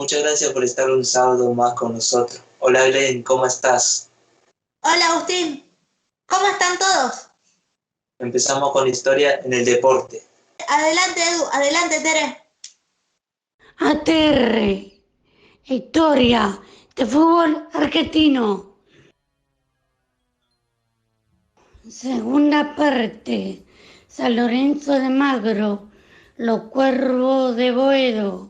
Muchas gracias por estar un sábado más con nosotros. Hola Glenn, ¿cómo estás? Hola Agustín, ¿cómo están todos? Empezamos con historia en el deporte. Adelante Edu, adelante Tere. ATR, historia de fútbol argentino. Segunda parte, San Lorenzo de Magro, los Cuervos de Boedo.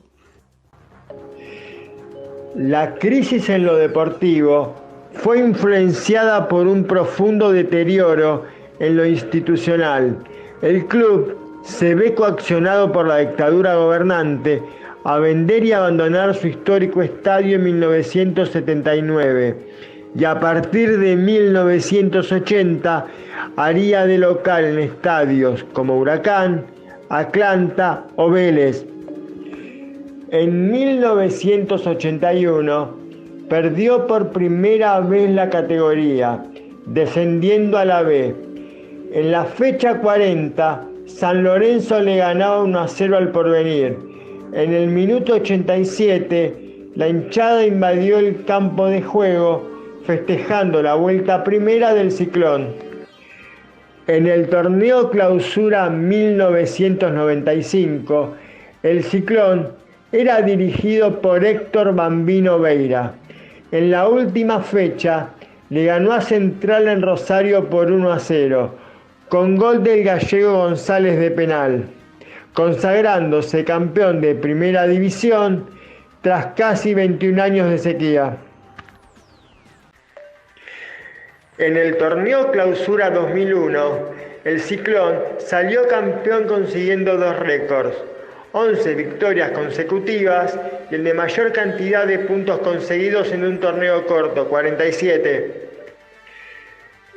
La crisis en lo deportivo fue influenciada por un profundo deterioro en lo institucional. El club se ve coaccionado por la dictadura gobernante a vender y abandonar su histórico estadio en 1979 y a partir de 1980 haría de local en estadios como Huracán, Atlanta o Vélez. En 1981 perdió por primera vez la categoría, descendiendo a la B. En la fecha 40, San Lorenzo le ganaba 1-0 al Porvenir. En el minuto 87, la hinchada invadió el campo de juego, festejando la vuelta primera del Ciclón. En el torneo Clausura 1995, el Ciclón era dirigido por Héctor Bambino Veira. En la última fecha le ganó a Central en Rosario por 1-0, con gol del gallego González de penal, consagrándose campeón de Primera División tras casi 21 años de sequía. En el torneo Clausura 2001, el Ciclón salió campeón consiguiendo 2 récords: 11 victorias consecutivas y el de mayor cantidad de puntos conseguidos en un torneo corto, 47.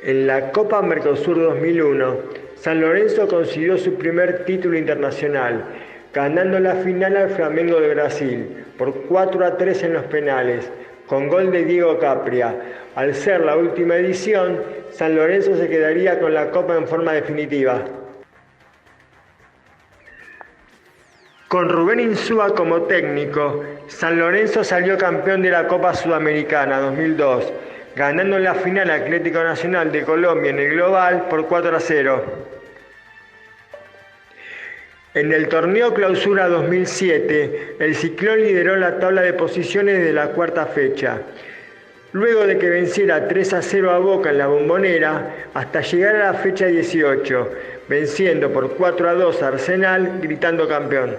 En la Copa Mercosur 2001, San Lorenzo consiguió su primer título internacional, ganando la final al Flamengo de Brasil por 4-3 en los penales, con gol de Diego Capria. Al ser la última edición, San Lorenzo se quedaría con la Copa en forma definitiva. Con Rubén Insúa como técnico, San Lorenzo salió campeón de la Copa Sudamericana 2002, ganando en la final Atlético Nacional de Colombia en el global por 4-0. En el torneo Clausura 2007, el Ciclón lideró la tabla de posiciones de la cuarta fecha, luego de que venciera 3-0 a Boca en la Bombonera hasta llegar a la fecha 18, venciendo por 4-2 a Arsenal, gritando campeón.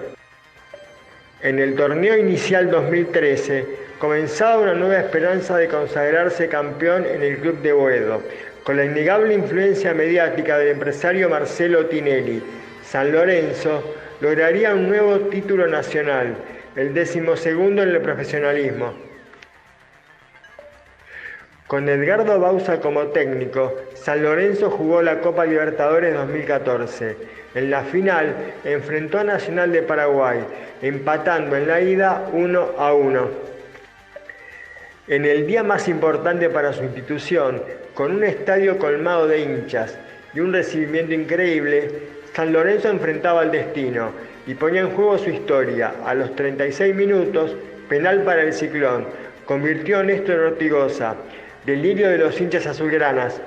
En el torneo inicial 2013, comenzaba una nueva esperanza de consagrarse campeón en el club de Boedo, con la innegable influencia mediática del empresario Marcelo Tinelli. San Lorenzo lograría un nuevo título nacional, el 12º en el profesionalismo. Con Edgardo Bauza como técnico, San Lorenzo jugó la Copa Libertadores 2014. En la final enfrentó a Nacional de Paraguay, empatando en la ida 1-1. En el día más importante para su institución, con un estadio colmado de hinchas y un recibimiento increíble, San Lorenzo enfrentaba al destino y ponía en juego su historia. A los 36 minutos, penal para el Ciclón, convirtió a Néstor Ortigosa. Delirio de los hinchas azulgranas.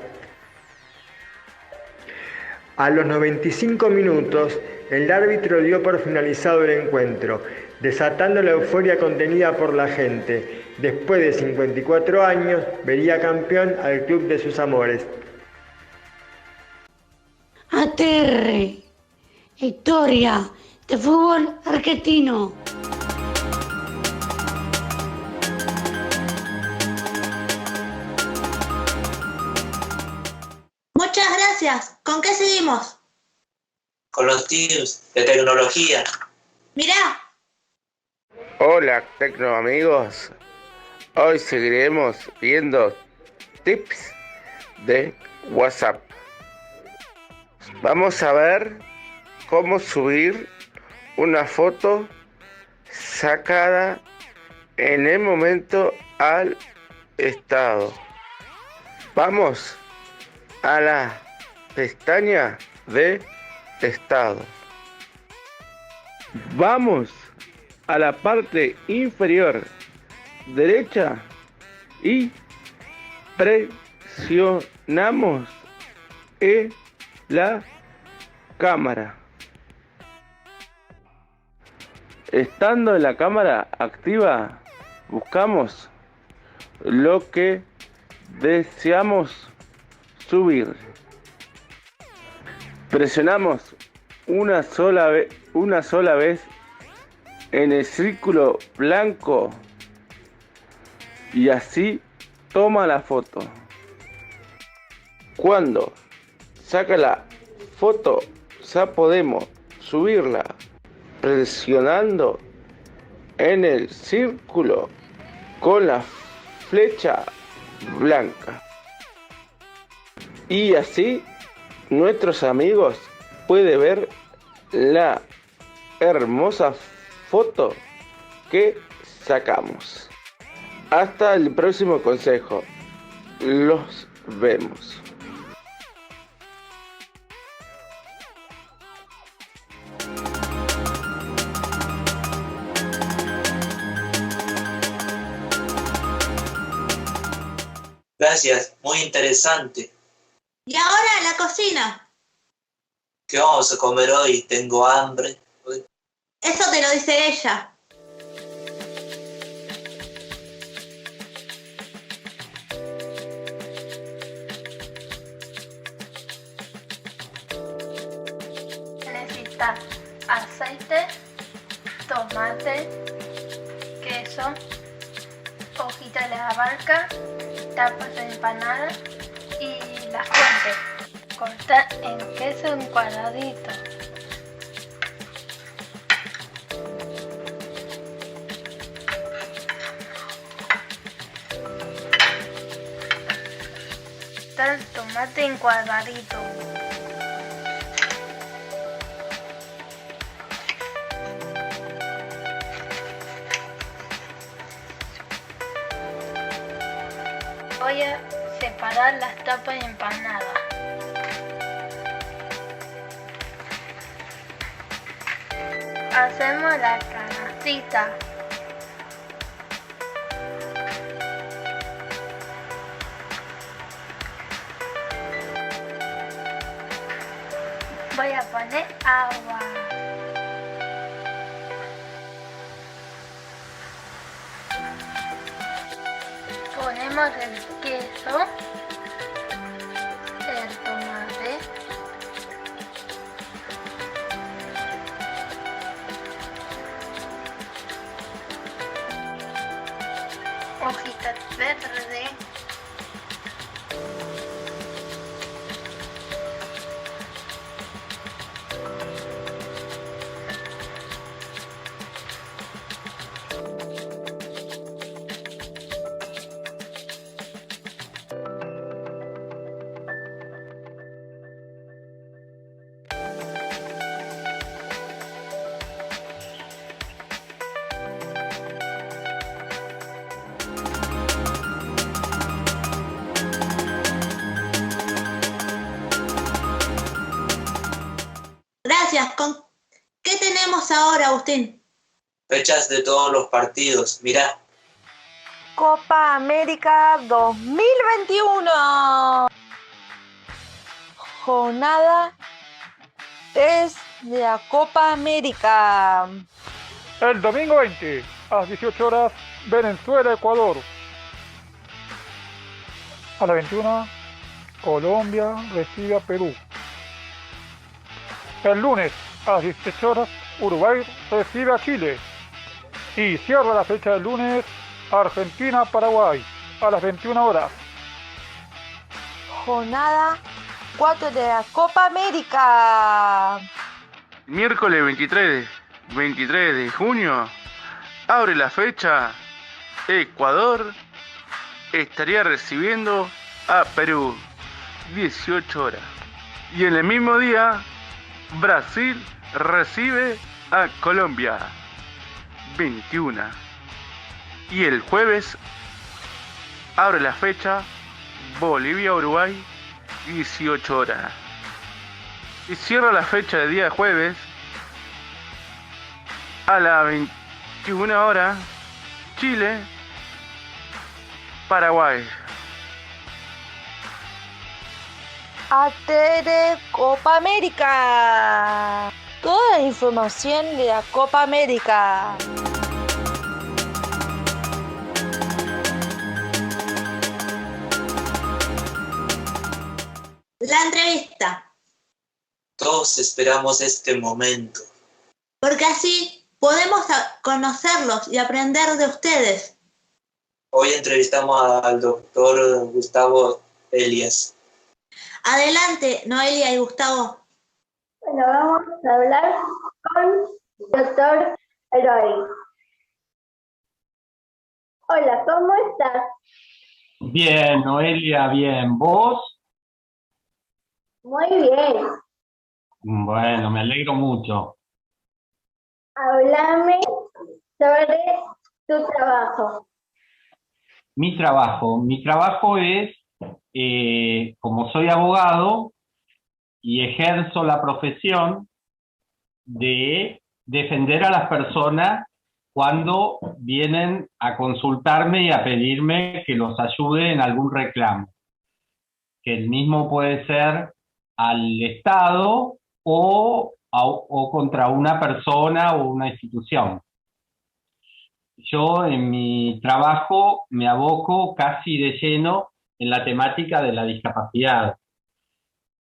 A los 95 minutos, el árbitro dio por finalizado el encuentro, desatando la euforia contenida por la gente. Después de 54 años, vería campeón al club de sus amores. ATR, historia de fútbol argentino. Muchas gracias. ¿Con qué seguimos? Con los tips de tecnología. Mirá. Hola, tecno amigos. Hoy seguiremos viendo tips de WhatsApp. Vamos a ver cómo subir una foto sacada en el momento al estado. Vamos a la pestaña de estado. Vamos a la parte inferior derecha y presionamos en la cámara. Estando en la cámara activa, buscamos lo que deseamos subir. Presionamos una sola vez en el círculo blanco y así toma la foto. Cuando saca la foto, ya podemos subirla presionando en el círculo con la flecha blanca. Y así nuestros amigos pueden ver la hermosa foto que sacamos. Hasta el próximo consejo. Los vemos. Gracias, muy interesante. Y ahora a la cocina. ¿Qué vamos a comer hoy? Tengo hambre. Eso te lo dice ella. Necesitas aceite, tomate, queso, hojita de albahaca, tapas de empanada y la fuente. Corta en queso en cuadradito. Corta el tomate en cuadradito. Voy a separar las tapas de empanada. Hacemos la canastita. Voy a poner agua. Ponemos el queso, el tomate, hojitas verdes, Gracias. ¿Qué tenemos ahora, Agustín? Fechas de todos los partidos. Mirá, Copa América 2021. Jornada 3 de la Copa América. El domingo 20, a las 18 horas, Venezuela-Ecuador. A las 21, Colombia recibe a Perú. El lunes, a las 18 horas, Uruguay recibe a Chile. Y cierra la fecha del lunes, Argentina-Paraguay, a las 21 horas. Jornada 4 de la Copa América. Miércoles 23 de junio, abre la fecha, Ecuador estaría recibiendo a Perú, 18 horas. Y en el mismo día, Brasil recibe a Colombia, 21. Y el jueves abre la fecha, Bolivia-Uruguay, 18 horas. Y cierra la fecha del día jueves a las 21 horas, Chile, Paraguay. ATR Copa América. Toda la información de la Copa América. La entrevista, Todos esperamos este momento. porque así podemos conocerlos y aprender de ustedes. Hoy entrevistamos al doctor Gustavo Elias. Adelante, Noelia y Gustavo. Bueno, vamos a hablar con el doctor Eloy. Hola, ¿cómo estás? Bien, Noelia, bien. ¿Vos? Muy bien. Bueno, me alegro mucho. Háblame sobre tu trabajo. Mi trabajo es, como soy abogado y ejerzo la profesión de defender a las personas cuando vienen a consultarme y a pedirme que los ayude en algún reclamo. Que el mismo puede ser al Estado o contra una persona o una institución. Yo en mi trabajo me aboco casi de lleno en la temática de la discapacidad.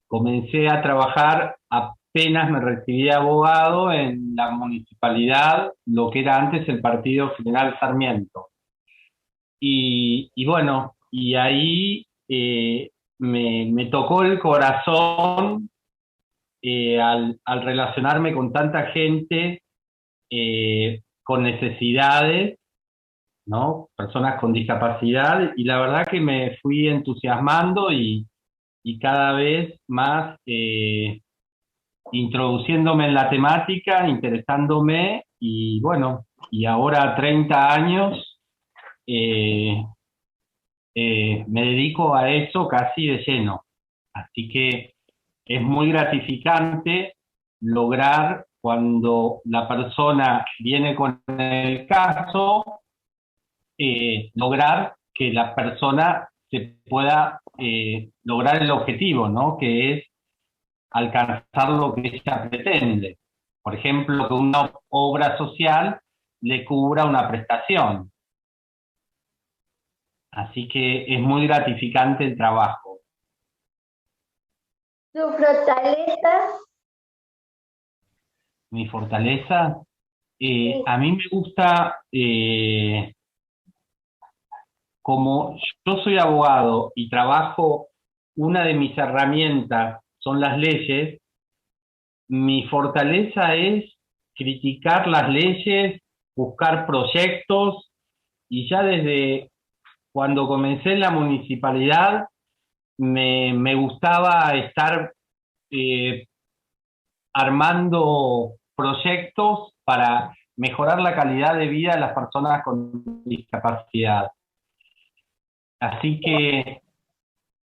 Comencé a trabajar apenas me recibí de abogado en la municipalidad, lo que era antes el Partido General Sarmiento. Y bueno, y ahí me tocó el corazón al relacionarme con tanta gente con necesidades, ¿no? Personas con discapacidad, y la verdad que me fui entusiasmando y cada vez más introduciéndome en la temática, interesándome, y bueno, y ahora 30 años me dedico a eso casi de lleno. Así que es muy gratificante lograr, cuando la persona viene con el caso, lograr que la persona se pueda lograr el objetivo, ¿no? Que es alcanzar lo que ella pretende. Por ejemplo, que una obra social le cubra una prestación. Así que es muy gratificante el trabajo. ¿Tu fortaleza? Mi fortaleza, a mí me gusta, como yo soy abogado y trabajo, una de mis herramientas son las leyes. Mi fortaleza es criticar las leyes, buscar proyectos, y ya desde cuando comencé en la municipalidad me gustaba estar armando proyectos para mejorar la calidad de vida de las personas con discapacidad. Así que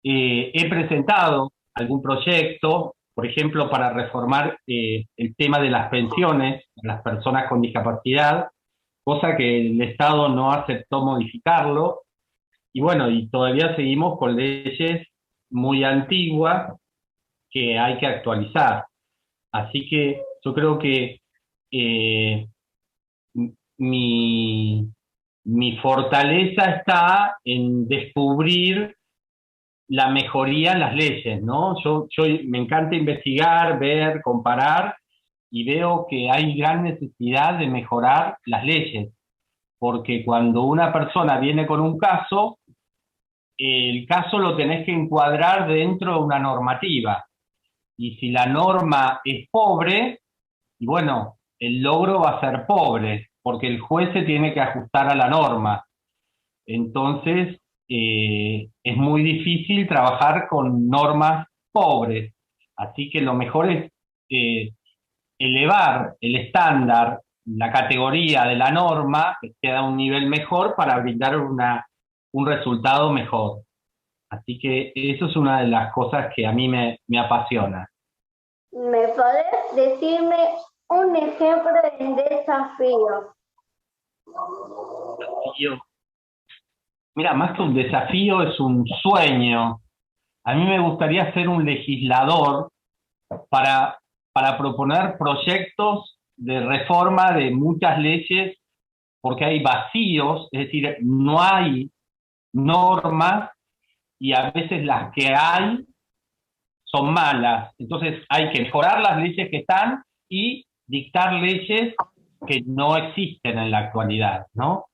he presentado algún proyecto, por ejemplo, para reformar el tema de las pensiones de las personas con discapacidad, cosa que el Estado no aceptó modificarlo, y bueno, y todavía seguimos con leyes muy antiguas que hay que actualizar. Así que yo creo que mi fortaleza está en descubrir la mejoría en las leyes, ¿no? Yo me encanta investigar, ver, comparar, y veo que hay gran necesidad de mejorar las leyes, porque cuando una persona viene con un caso, el caso lo tenés que encuadrar dentro de una normativa, y si la norma es pobre, y bueno, el logro va a ser pobre, porque el juez se tiene que ajustar a la norma. Entonces, es muy difícil trabajar con normas pobres. Así que lo mejor es elevar el estándar, la categoría de la norma, que sea a un nivel mejor para brindar un resultado mejor. Así que eso es una de las cosas que a mí me apasiona. ¿Me podés decirme un ejemplo de desafío? Desafío. Mira, más que un desafío es un sueño. A mí me gustaría ser un legislador para proponer proyectos de reforma de muchas leyes, porque hay vacíos, es decir, no hay normas y a veces las que hay son malas. Entonces hay que mejorar las leyes que están y dictar leyes que no existen en la actualidad, ¿no?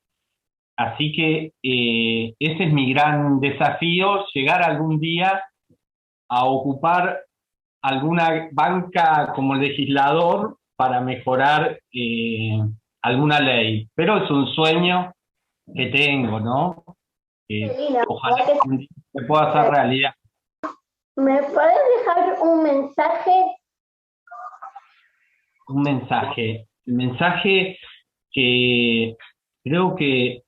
Así que ese es mi gran desafío, llegar algún día a ocupar alguna banca como legislador para mejorar alguna ley. Pero es un sueño que tengo, ¿no? Ojalá que se pueda hacer realidad. ¿Me puedes dejar un mensaje? Un mensaje. El mensaje que creo que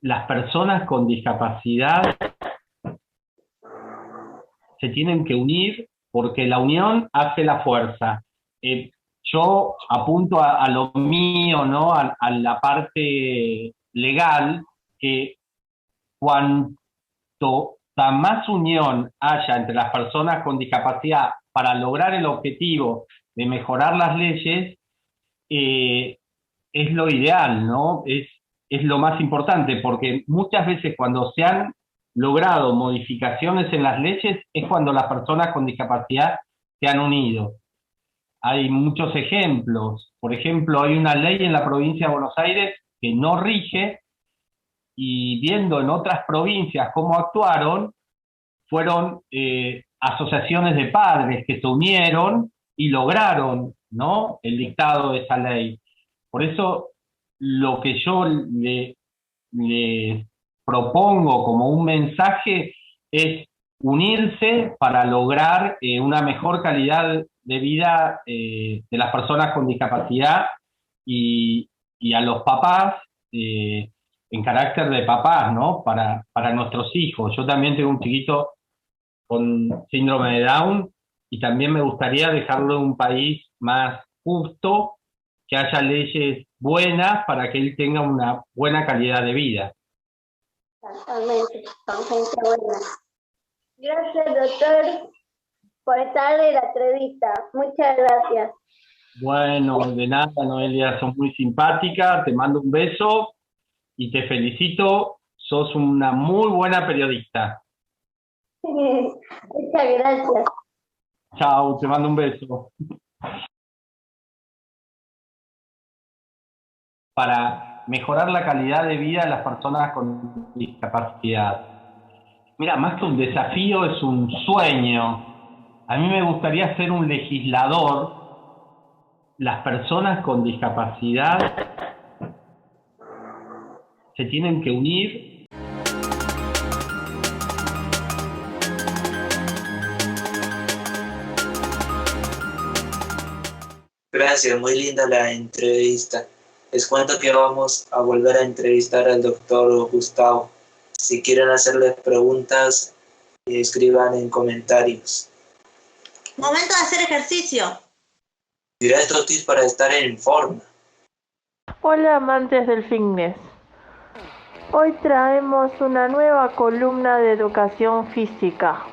las personas con discapacidad se tienen que unir porque la unión hace la fuerza. Yo apunto a lo mío, ¿no? A la parte legal, que cuanto más unión haya entre las personas con discapacidad para lograr el objetivo de mejorar las leyes, es lo ideal, ¿no? Es lo más importante, porque muchas veces cuando se han logrado modificaciones en las leyes es cuando las personas con discapacidad se han unido. Hay muchos ejemplos. Por ejemplo, hay una ley en la provincia de Buenos Aires que no rige, y viendo en otras provincias cómo actuaron, fueron asociaciones de padres que se unieron y lograron, ¿no?, el dictado de esa ley. Por eso lo que yo le propongo como un mensaje es unirse para lograr una mejor calidad de vida de las personas con discapacidad, y a los papás en carácter de papás, ¿no? Para nuestros hijos. Yo también tengo un chiquito con síndrome de Down y también me gustaría dejarlo en un país más justo, que haya leyes buenas para que él tenga una buena calidad de vida. Exactamente, son gente buena. Gracias, doctor, por estar en la entrevista. Muchas gracias. Bueno, de nada, Noelia, sos muy simpática, te mando un beso y te felicito, sos una muy buena periodista. Muchas gracias. Chao, te mando un beso. Para mejorar la calidad de vida de las personas con discapacidad. Mira, más que un desafío es un sueño. A mí me gustaría ser un legislador. Las personas con discapacidad se tienen que unir. Gracias, muy linda la entrevista. Les cuento que vamos a volver a entrevistar al doctor Gustavo. Si quieren hacerle preguntas, escriban en comentarios. Momento de hacer ejercicio. Dirá estos tips para estar en forma. Hola amantes del fitness. Hoy traemos una nueva columna de educación física.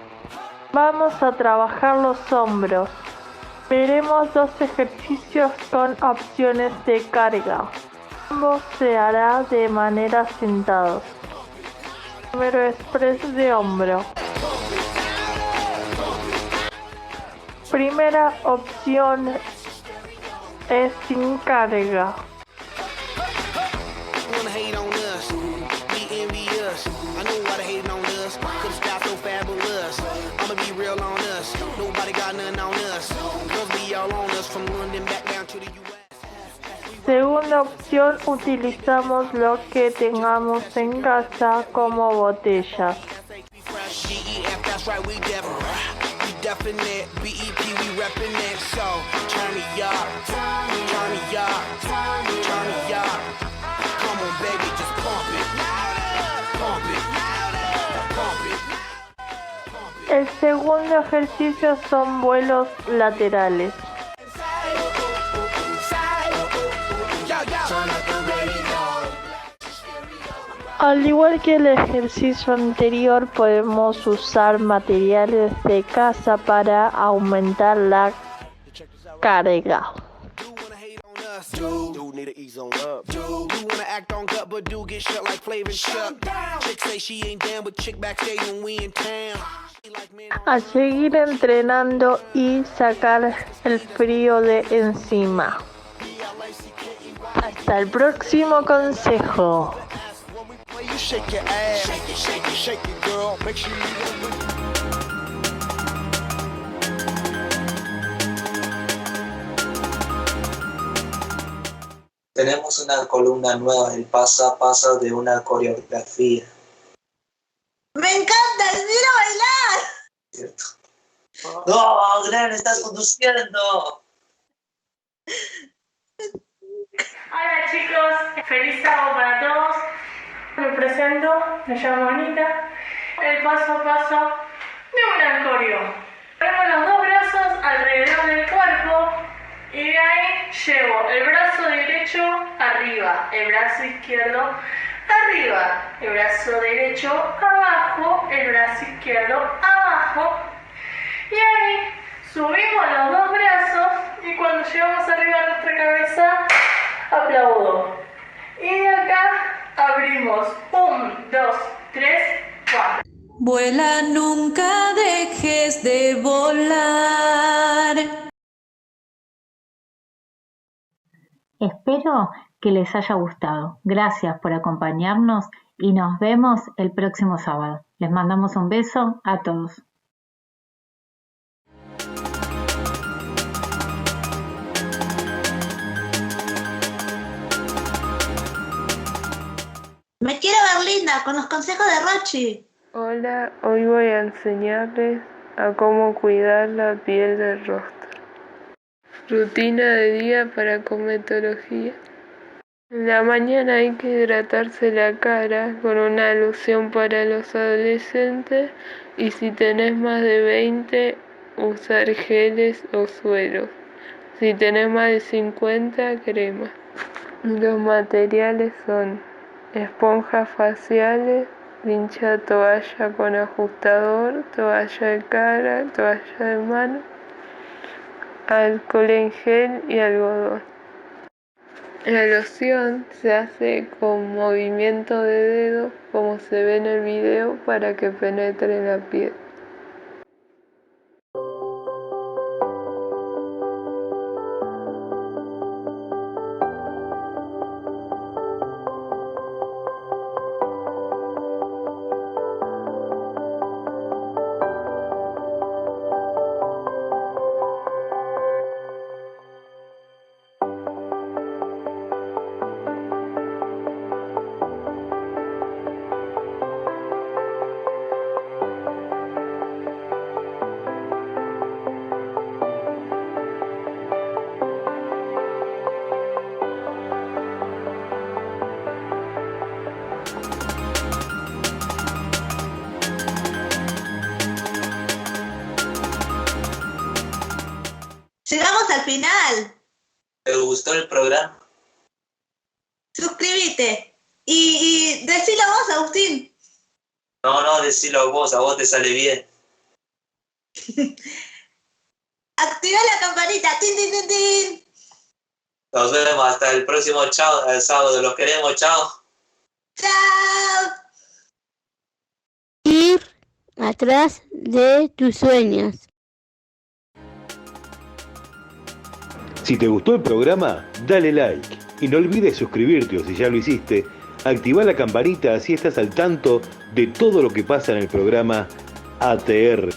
Vamos a trabajar los hombros. Veremos 2 ejercicios con opciones de carga. Ambos se hará de manera sentados. Primero es press de hombro. Primera opción es sin carga. Segunda opción, utilizamos lo que tengamos en casa como botellas. El segundo ejercicio son vuelos laterales. Turn up the radio. Al igual que el ejercicio anterior, podemos usar materiales de casa para aumentar la carga. A seguir entrenando y sacar el frío de encima. Hasta el próximo consejo. Tenemos una columna nueva, el paso a paso de una coreografía. ¡Me encanta! ¡Quiero bailar! ¿Cierto? ¡No, Glenn, estás conduciendo! Hola chicos, feliz sábado para todos. Me presento, me llamo Anita. El paso a paso de un coreo. Ponemos los dos brazos alrededor del cuerpo y de ahí llevo el brazo derecho arriba, el brazo izquierdo arriba, el brazo derecho abajo, el brazo izquierdo abajo. Y ahí subimos los dos brazos y cuando llegamos arriba de nuestra cabeza, aplaudo. Y de acá abrimos 1, 2, 3, 4. Vuela, nunca dejes de volar. Espero que les haya gustado. Gracias por acompañarnos y nos vemos el próximo sábado. Les mandamos un beso a todos. Me quiero ver linda con los consejos de Rochi. Hola, hoy voy a enseñarles a cómo cuidar la piel del rostro. Rutina de día para cosmetología. En la mañana hay que hidratarse la cara con una loción para los adolescentes y si tenés más de 20, usar geles o sueros. Si tenés más de 50, crema. Los materiales son esponjas faciales, pincha toalla con ajustador, toalla de cara, toalla de mano, alcohol en gel y algodón. La loción se hace con movimiento de dedo como se ve en el video para que penetre en la piel. Llegamos al final. ¿Te gustó el programa? Suscríbete. Y decilo vos, Agustín. No, decilo vos, a vos te sale bien. Activa la campanita. ¡Tin, tin, tin, tin! Nos vemos hasta el próximo sábado. Los queremos, chao. ¡Chao! Ir atrás de tus sueños. Si te gustó el programa, dale like y no olvides suscribirte o si ya lo hiciste, activa la campanita así estás al tanto de todo lo que pasa en el programa ATR.